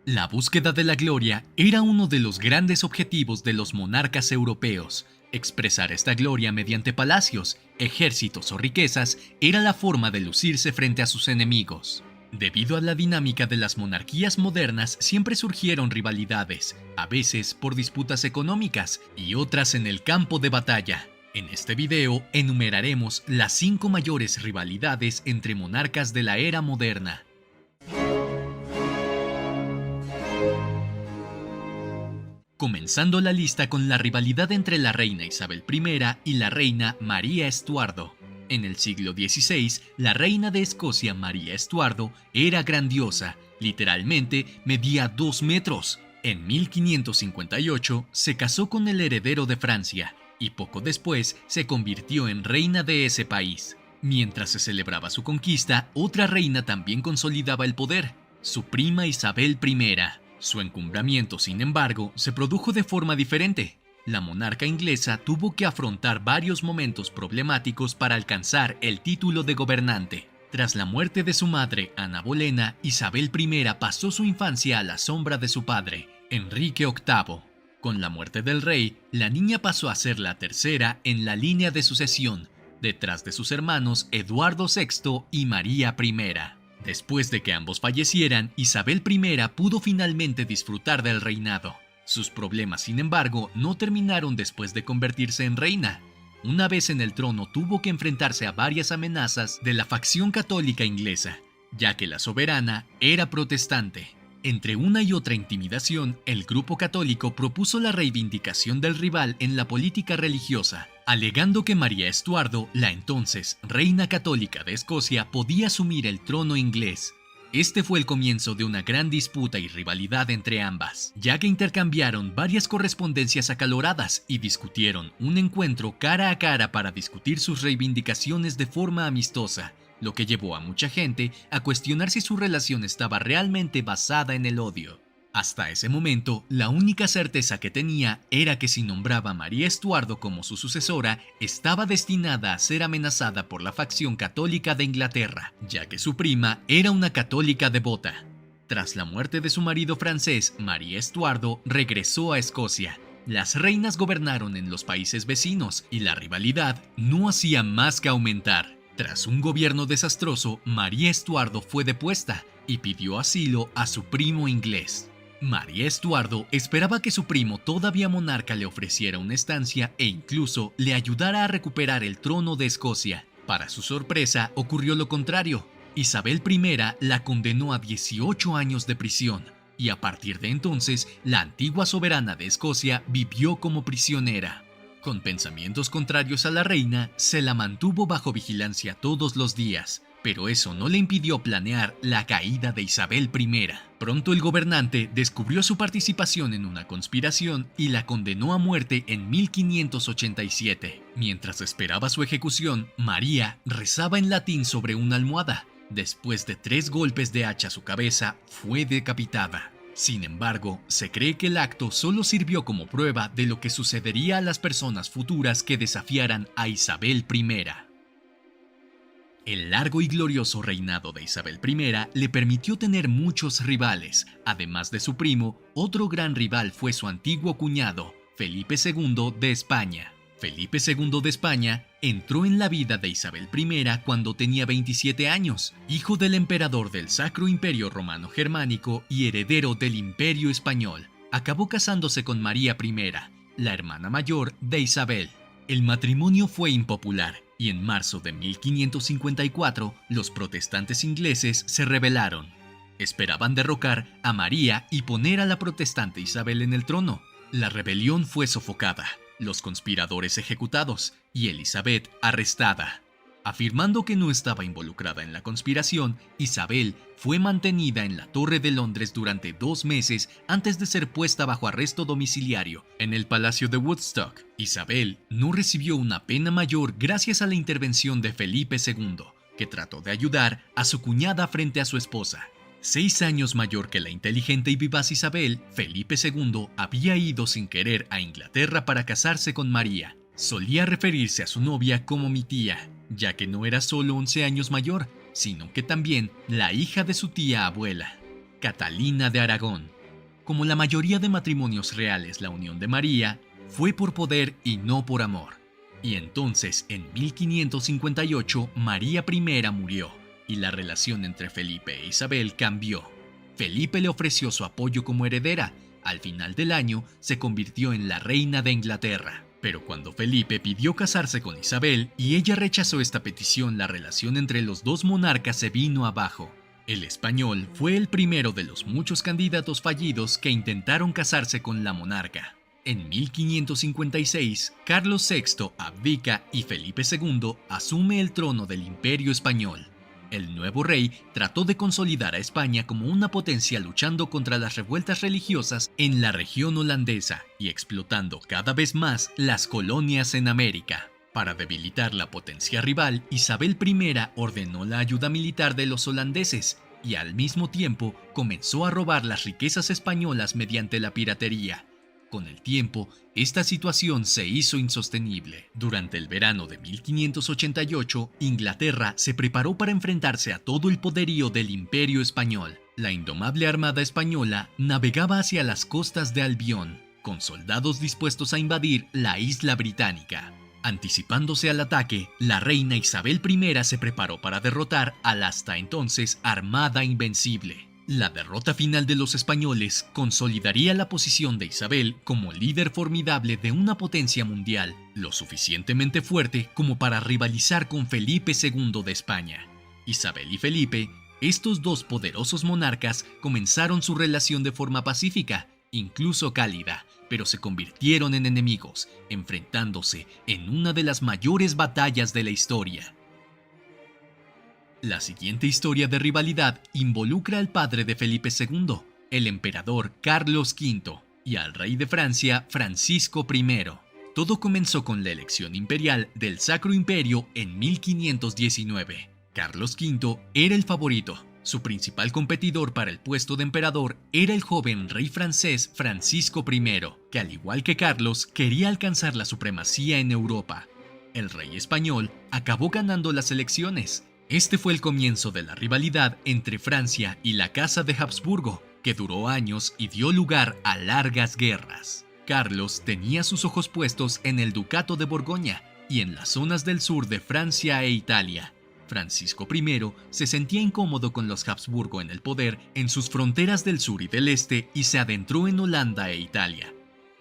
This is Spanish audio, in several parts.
La búsqueda de la gloria era uno de los grandes objetivos de los monarcas europeos. Expresar esta gloria mediante palacios, ejércitos o riquezas era la forma de lucirse frente a sus enemigos. Debido a la dinámica de las monarquías modernas, siempre surgieron rivalidades, a veces por disputas económicas y otras en el campo de batalla. En este video enumeraremos las 5 mayores rivalidades entre monarcas de la era moderna. Comenzando la lista con la rivalidad entre la reina Isabel I y la reina María Estuardo. En el siglo XVI, la reina de Escocia María Estuardo era grandiosa, literalmente medía 2 metros. En 1558 se casó con el heredero de Francia y poco después se convirtió en reina de ese país. Mientras se celebraba su conquista, otra reina también consolidaba el poder, su prima Isabel I. Su encumbramiento, sin embargo, se produjo de forma diferente. La monarca inglesa tuvo que afrontar varios momentos problemáticos para alcanzar el título de gobernante. Tras la muerte de su madre, Ana Bolena, Isabel I pasó su infancia a la sombra de su padre, Enrique VIII. Con la muerte del rey, la niña pasó a ser la tercera en la línea de sucesión, detrás de sus hermanos Eduardo VI y María I. Después de que ambos fallecieran, Isabel I pudo finalmente disfrutar del reinado. Sus problemas, sin embargo, no terminaron después de convertirse en reina. Una vez en el trono tuvo que enfrentarse a varias amenazas de la facción católica inglesa, ya que la soberana era protestante. Entre una y otra intimidación, el grupo católico propuso la reivindicación del rival en la política religiosa, alegando que María Estuardo, la entonces reina católica de Escocia, podía asumir el trono inglés. Este fue el comienzo de una gran disputa y rivalidad entre ambas, ya que intercambiaron varias correspondencias acaloradas y discutieron un encuentro cara a cara para discutir sus reivindicaciones de forma amistosa, lo que llevó a mucha gente a cuestionar si su relación estaba realmente basada en el odio. Hasta ese momento, la única certeza que tenía era que si nombraba a María Estuardo como su sucesora, estaba destinada a ser amenazada por la facción católica de Inglaterra, ya que su prima era una católica devota. Tras la muerte de su marido francés, María Estuardo regresó a Escocia. Las reinas gobernaron en los países vecinos y la rivalidad no hacía más que aumentar. Tras un gobierno desastroso, María Estuardo fue depuesta y pidió asilo a su primo inglés. María Estuardo esperaba que su primo, todavía monarca, le ofreciera una estancia e incluso le ayudara a recuperar el trono de Escocia. Para su sorpresa, ocurrió lo contrario. Isabel I la condenó a 18 años de prisión y a partir de entonces, la antigua soberana de Escocia vivió como prisionera. Con pensamientos contrarios a la reina, se la mantuvo bajo vigilancia todos los días, pero eso no le impidió planear la caída de Isabel I. Pronto el gobernante descubrió su participación en una conspiración y la condenó a muerte en 1587. Mientras esperaba su ejecución, María rezaba en latín sobre una almohada. Después de 3 golpes de hacha a su cabeza, fue decapitada. Sin embargo, se cree que el acto solo sirvió como prueba de lo que sucedería a las personas futuras que desafiaran a Isabel I. El largo y glorioso reinado de Isabel I le permitió tener muchos rivales. Además de su primo, otro gran rival fue su antiguo cuñado, Felipe II de España. Felipe II de España entró en la vida de Isabel I cuando tenía 27 años, hijo del emperador del Sacro Imperio Romano Germánico y heredero del Imperio Español. Acabó casándose con María I, la hermana mayor de Isabel. El matrimonio fue impopular y en marzo de 1554 los protestantes ingleses se rebelaron. Esperaban derrocar a María y poner a la protestante Isabel en el trono. La rebelión fue sofocada, los conspiradores ejecutados y Elizabeth arrestada. Afirmando que no estaba involucrada en la conspiración, Isabel fue mantenida en la Torre de Londres durante 2 meses antes de ser puesta bajo arresto domiciliario en el Palacio de Woodstock. Isabel no recibió una pena mayor gracias a la intervención de Felipe II, que trató de ayudar a su cuñada frente a su esposa. 6 años mayor que la inteligente y vivaz Isabel, Felipe II había ido sin querer a Inglaterra para casarse con María. Solía referirse a su novia como mi tía, ya que no era solo 11 años mayor, sino que también la hija de su tía abuela. Catalina de Aragón. Como la mayoría de matrimonios reales, la unión de María fue por poder y no por amor. Y entonces, en 1558, María I murió, y la relación entre Felipe e Isabel cambió. Felipe le ofreció su apoyo como heredera. Al final del año, se convirtió en la reina de Inglaterra. Pero cuando Felipe pidió casarse con Isabel y ella rechazó esta petición, la relación entre los dos monarcas se vino abajo. El español fue el primero de los muchos candidatos fallidos que intentaron casarse con la monarca. En 1556, Carlos VI abdica y Felipe II asume el trono del Imperio Español. El nuevo rey trató de consolidar a España como una potencia luchando contra las revueltas religiosas en la región holandesa y explotando cada vez más las colonias en América. Para debilitar la potencia rival, Isabel I ordenó la ayuda militar de los holandeses y al mismo tiempo comenzó a robar las riquezas españolas mediante la piratería. Con el tiempo, esta situación se hizo insostenible. Durante el verano de 1588, Inglaterra se preparó para enfrentarse a todo el poderío del Imperio Español. La indomable armada española navegaba hacia las costas de Albión, con soldados dispuestos a invadir la isla británica. Anticipándose al ataque, la reina Isabel I se preparó para derrotar a la hasta entonces Armada Invencible. La derrota final de los españoles consolidaría la posición de Isabel como líder formidable de una potencia mundial, lo suficientemente fuerte como para rivalizar con Felipe II de España. Isabel y Felipe, estos dos poderosos monarcas, comenzaron su relación de forma pacífica, incluso cálida, pero se convirtieron en enemigos, enfrentándose en una de las mayores batallas de la historia. La siguiente historia de rivalidad involucra al padre de Felipe II, el emperador Carlos V, y al rey de Francia, Francisco I. Todo comenzó con la elección imperial del Sacro Imperio en 1519. Carlos V era el favorito. Su principal competidor para el puesto de emperador era el joven rey francés Francisco I, que al igual que Carlos quería alcanzar la supremacía en Europa. El rey español acabó ganando las elecciones. Este fue el comienzo de la rivalidad entre Francia y la Casa de Habsburgo, que duró años y dio lugar a largas guerras. Carlos tenía sus ojos puestos en el Ducado de Borgoña y en las zonas del sur de Francia e Italia. Francisco I se sentía incómodo con los Habsburgo en el poder en sus fronteras del sur y del este y se adentró en Holanda e Italia.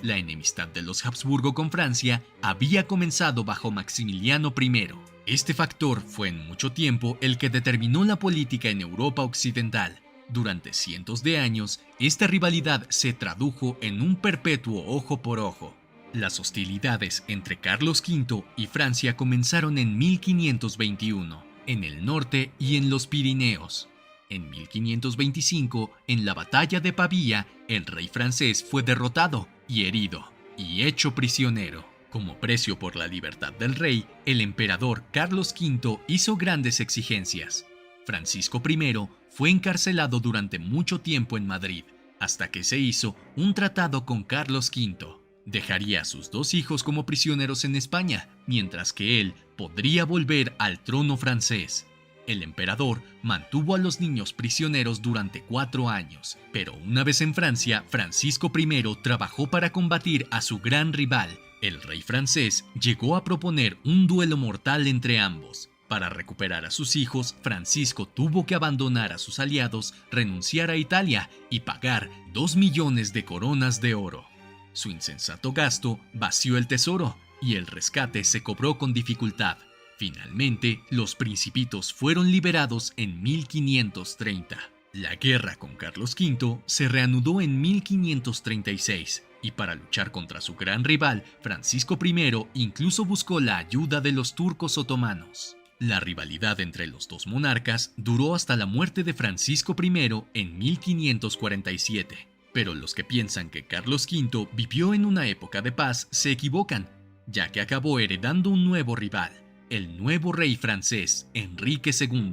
La enemistad de los Habsburgo con Francia había comenzado bajo Maximiliano I. Este factor fue en mucho tiempo el que determinó la política en Europa occidental. Durante cientos de años, esta rivalidad se tradujo en un perpetuo ojo por ojo. Las hostilidades entre Carlos V y Francia comenzaron en 1521, en el norte y en los Pirineos. En 1525, en la batalla de Pavía, el rey francés fue derrotado y herido, y hecho prisionero. Como precio por la libertad del rey, el emperador Carlos V hizo grandes exigencias. Francisco I fue encarcelado durante mucho tiempo en Madrid, hasta que se hizo un tratado con Carlos V. Dejaría a sus dos hijos como prisioneros en España, mientras que él podría volver al trono francés. El emperador mantuvo a los niños prisioneros durante 4 años, pero una vez en Francia, Francisco I trabajó para combatir a su gran rival. El rey francés llegó a proponer un duelo mortal entre ambos. Para recuperar a sus hijos, Francisco tuvo que abandonar a sus aliados, renunciar a Italia y pagar 2 millones de coronas de oro. Su insensato gasto vació el tesoro y el rescate se cobró con dificultad. Finalmente, los principitos fueron liberados en 1530. La guerra con Carlos V se reanudó en 1536. Y para luchar contra su gran rival, Francisco I incluso buscó la ayuda de los turcos otomanos. La rivalidad entre los dos monarcas duró hasta la muerte de Francisco I en 1547. Pero los que piensan que Carlos V vivió en una época de paz se equivocan, ya que acabó heredando un nuevo rival, el nuevo rey francés, Enrique II,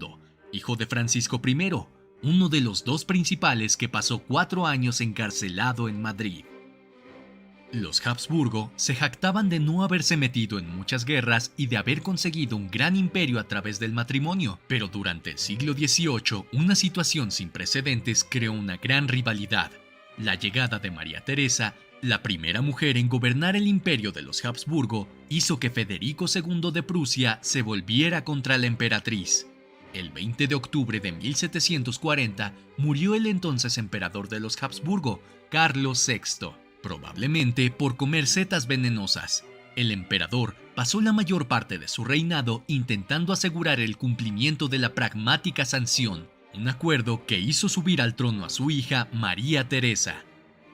hijo de Francisco I, uno de los dos principales que pasó 4 años encarcelado en Madrid. Los Habsburgo se jactaban de no haberse metido en muchas guerras y de haber conseguido un gran imperio a través del matrimonio, pero durante el siglo XVIII una situación sin precedentes creó una gran rivalidad. La llegada de María Teresa, la primera mujer en gobernar el imperio de los Habsburgo, hizo que Federico II de Prusia se volviera contra la emperatriz. El 20 de octubre de 1740 murió el entonces emperador de los Habsburgo, Carlos VI, probablemente por comer setas venenosas. El emperador pasó la mayor parte de su reinado intentando asegurar el cumplimiento de la pragmática sanción, un acuerdo que hizo subir al trono a su hija María Teresa.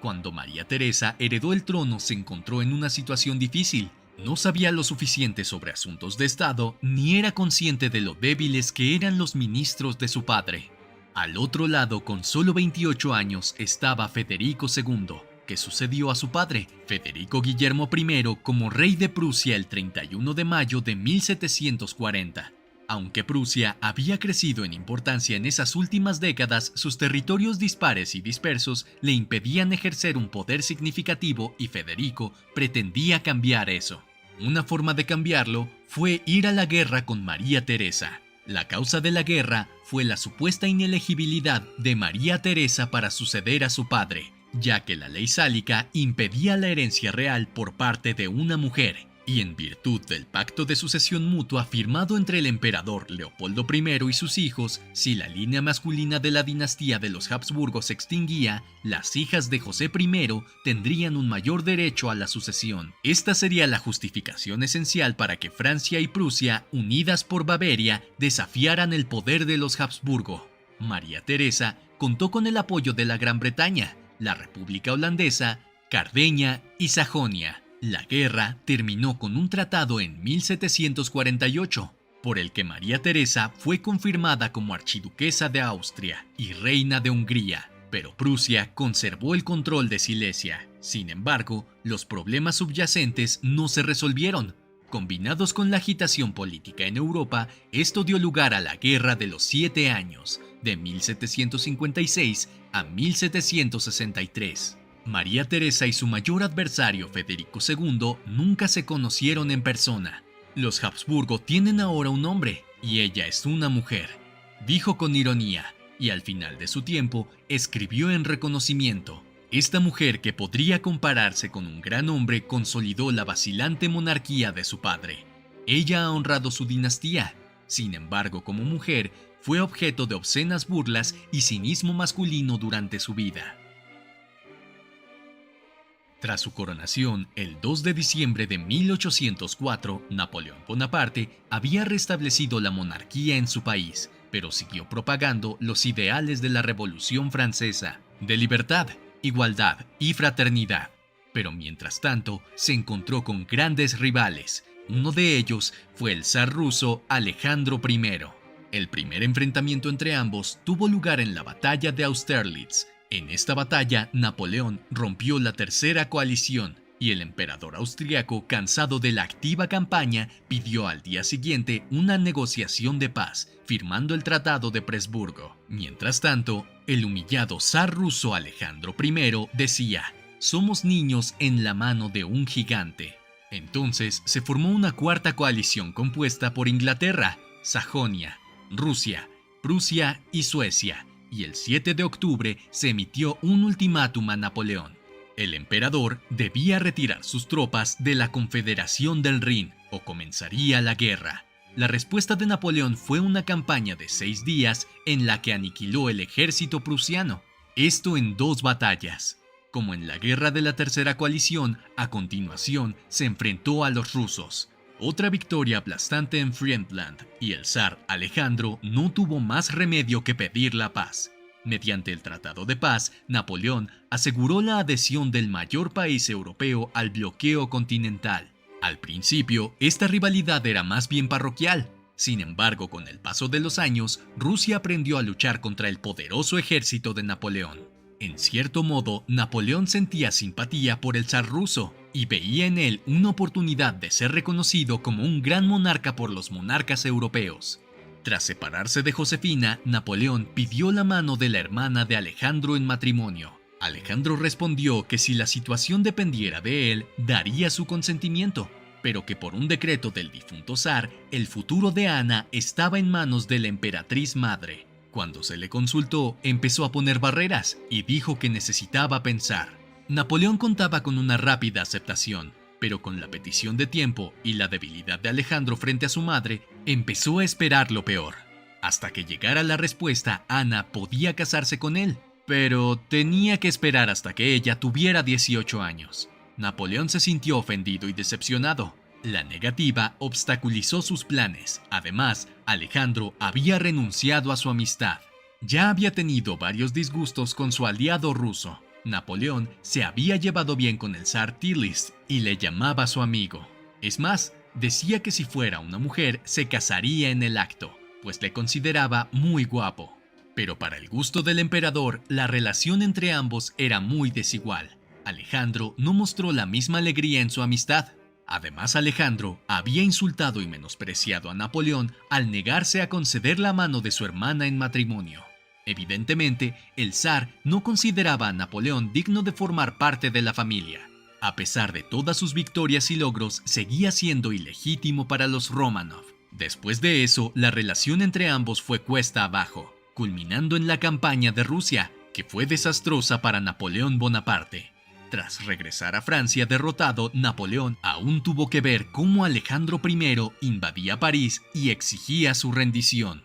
Cuando María Teresa heredó el trono se encontró en una situación difícil. No sabía lo suficiente sobre asuntos de Estado ni era consciente de lo débiles que eran los ministros de su padre. Al otro lado, con solo 28 años, estaba Federico II, que sucedió a su padre, Federico Guillermo I, como rey de Prusia el 31 de mayo de 1740. Aunque Prusia había crecido en importancia en esas últimas décadas, sus territorios dispares y dispersos le impedían ejercer un poder significativo y Federico pretendía cambiar eso. Una forma de cambiarlo fue ir a la guerra con María Teresa. La causa de la guerra fue la supuesta inelegibilidad de María Teresa para suceder a su padre, ya que la ley sálica impedía la herencia real por parte de una mujer, y en virtud del pacto de sucesión mutua firmado entre el emperador Leopoldo I y sus hijos, si la línea masculina de la dinastía de los Habsburgo se extinguía, las hijas de José I tendrían un mayor derecho a la sucesión. Esta sería la justificación esencial para que Francia y Prusia, unidas por Baviera, desafiaran el poder de los Habsburgo. María Teresa contó con el apoyo de la Gran Bretaña, la República Holandesa, Cerdeña y Sajonia. La guerra terminó con un tratado en 1748, por el que María Teresa fue confirmada como archiduquesa de Austria y reina de Hungría, pero Prusia conservó el control de Silesia. Sin embargo, los problemas subyacentes no se resolvieron. Combinados con la agitación política en Europa, esto dio lugar a la Guerra de los 7 Años, de 1756 a 1763. María Teresa y su mayor adversario Federico II nunca se conocieron en persona. Los Habsburgo tienen ahora un hombre y ella es una mujer, dijo con ironía, y al final de su tiempo escribió en reconocimiento: esta mujer que podría compararse con un gran hombre consolidó la vacilante monarquía de su padre. Ella ha honrado su dinastía. Sin embargo, como mujer, fue objeto de obscenas burlas y cinismo masculino durante su vida. Tras su coronación, el 2 de diciembre de 1804, Napoleón Bonaparte había restablecido la monarquía en su país, pero siguió propagando los ideales de la Revolución Francesa, de libertad, igualdad y fraternidad. Pero mientras tanto, se encontró con grandes rivales. Uno de ellos fue el zar ruso Alejandro I. El primer enfrentamiento entre ambos tuvo lugar en la batalla de Austerlitz. En esta batalla, Napoleón rompió la tercera coalición y el emperador austriaco, cansado de la activa campaña, pidió al día siguiente una negociación de paz, firmando el Tratado de Presburgo. Mientras tanto, el humillado zar ruso Alejandro I decía: «Somos niños en la mano de un gigante». Entonces se formó una cuarta coalición compuesta por Inglaterra, Sajonia, Rusia, Prusia y Suecia, y el 7 de octubre se emitió un ultimátum a Napoleón. El emperador debía retirar sus tropas de la Confederación del Rin o comenzaría la guerra. La respuesta de Napoleón fue una campaña de 6 días en la que aniquiló el ejército prusiano. Esto en 2 batallas. Como en la guerra de la Tercera Coalición, a continuación se enfrentó a los rusos. Otra victoria aplastante en Friedland, y el zar Alejandro no tuvo más remedio que pedir la paz. Mediante el Tratado de Paz, Napoleón aseguró la adhesión del mayor país europeo al bloqueo continental. Al principio, esta rivalidad era más bien parroquial. Sin embargo, con el paso de los años, Rusia aprendió a luchar contra el poderoso ejército de Napoleón. En cierto modo, Napoleón sentía simpatía por el zar ruso y veía en él una oportunidad de ser reconocido como un gran monarca por los monarcas europeos. Tras separarse de Josefina, Napoleón pidió la mano de la hermana de Alejandro en matrimonio. Alejandro respondió que si la situación dependiera de él, daría su consentimiento, pero que por un decreto del difunto zar, el futuro de Ana estaba en manos de la emperatriz madre. Cuando se le consultó, empezó a poner barreras y dijo que necesitaba pensar. Napoleón contaba con una rápida aceptación, pero con la petición de tiempo y la debilidad de Alejandro frente a su madre, empezó a esperar lo peor. Hasta que llegara la respuesta, Ana podía casarse con él, pero tenía que esperar hasta que ella tuviera 18 años. Napoleón se sintió ofendido y decepcionado. La negativa obstaculizó sus planes. Además, Alejandro había renunciado a su amistad. Ya había tenido varios disgustos con su aliado ruso. Napoleón se había llevado bien con el zar Tirlis y le llamaba su amigo. Es más, decía que si fuera una mujer se casaría en el acto, pues le consideraba muy guapo. Pero para el gusto del emperador, la relación entre ambos era muy desigual. Alejandro no mostró la misma alegría en su amistad. Además, Alejandro había insultado y menospreciado a Napoleón al negarse a conceder la mano de su hermana en matrimonio. Evidentemente, el zar no consideraba a Napoleón digno de formar parte de la familia. A pesar de todas sus victorias y logros, seguía siendo ilegítimo para los Románov. Después de eso, la relación entre ambos fue cuesta abajo, culminando en la campaña de Rusia, que fue desastrosa para Napoleón Bonaparte. Tras regresar a Francia derrotado, Napoleón aún tuvo que ver cómo Alejandro I invadía París y exigía su rendición.